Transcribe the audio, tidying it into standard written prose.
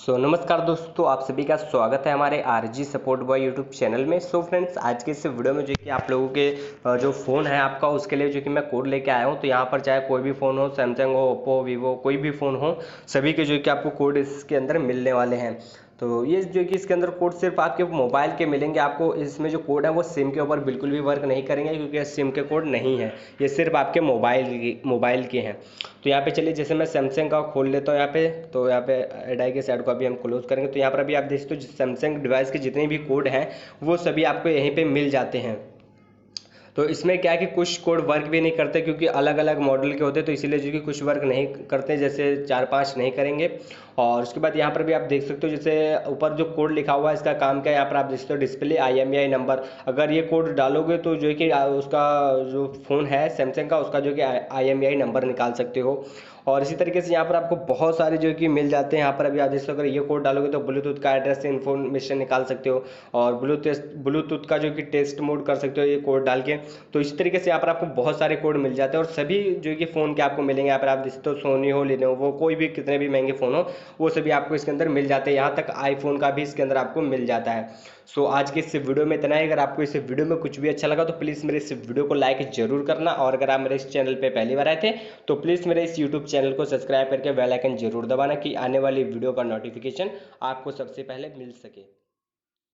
नमस्कार दोस्तों, आप सभी का स्वागत है हमारे RG support boy YouTube channel में। फ्रेंड्स, आज के इस वीडियो में जो कि आप लोगों के जो फ़ोन है आपका, उसके लिए जो कि मैं कोड लेके आया हूं। तो यहां पर चाहे कोई भी फ़ोन हो, सैमसंग हो, ओप्पो, वीवो, कोई भी फ़ोन हो, सभी के जो कि आपको कोड इसके अंदर मिलने वाले हैं। तो ये जो कि इसके अंदर कोड सिर्फ आपके मोबाइल के मिलेंगे। आपको इसमें जो कोड है वो सिम के ऊपर बिल्कुल भी वर्क नहीं करेंगे, क्योंकि ये सिम के कोड नहीं है, ये सिर्फ आपके मोबाइल के हैं। तो यहाँ पे चलिए, जैसे मैं सैमसंग का खोल लेता हूँ यहाँ पे। तो यहाँ पे एडाई के साइड को अभी हम क्लोज करेंगे। तो यहाँ पर अभी आप देख सकते हो सैमसंग डिवाइस के जितने भी कोड हैं वो सभी आपको यहीं पे मिल जाते हैं। तो इसमें क्या है कि कुछ कोड वर्क भी नहीं करते, क्योंकि अलग अलग मॉडल के होते हैं, तो इसीलिए जो कि कुछ वर्क नहीं करते, जैसे 4-5 नहीं करेंगे। और उसके बाद यहाँ पर भी आप देख सकते हो, जैसे ऊपर जो कोड लिखा हुआ है इसका काम क्या है, यहाँ पर आप देख सकते हो डिस्प्ले IMEI नंबर। अगर ये कोड डालोगे तो जो है कि उसका जो फ़ोन है सैमसंग का, उसका जो कि IMEI नंबर निकाल सकते हो। और इसी तरीके से यहाँ पर आपको बहुत सारे जो कि मिल जाते हैं। यहाँ पर अभी आप देख सकते हो, अगर ये कोड डालोगे तो ब्लूटूथ का एड्रेस से इन्फॉर्मेशन निकाल सकते हो, और ब्लूटूथ का जो कि टेस्ट मोड कर सकते हो ये कोड डाल के। तो इस तरीके से यहाँ पर आपको बहुत सारे कोड मिल जाते हैं, और सभी जो कि फ़ोन के आपको मिलेंगे। यहाँ पर आप देख सकते हो सोनी हो, लेनोवो, कोई भी कितने भी महंगे फ़ोन हो वो सभी आपको इसके अंदर मिल जाते हैं। यहाँ तक आईफोन का भी इसके अंदर आपको मिल जाता है। आज के इस वीडियो में इतना ही। अगर आपको इस वीडियो में कुछ भी अच्छा लगा तो प्लीज़ मेरे इस वीडियो को लाइक जरूर करना, और अगर आप मेरे इस चैनल पे पहली बार आए थे तो प्लीज़ मेरे इस यूट्यूब चैनल को सब्सक्राइब करके बेल आइकन जरूर दबाना, कि आने वाली वीडियो का नोटिफिकेशन आपको सबसे पहले मिल सके।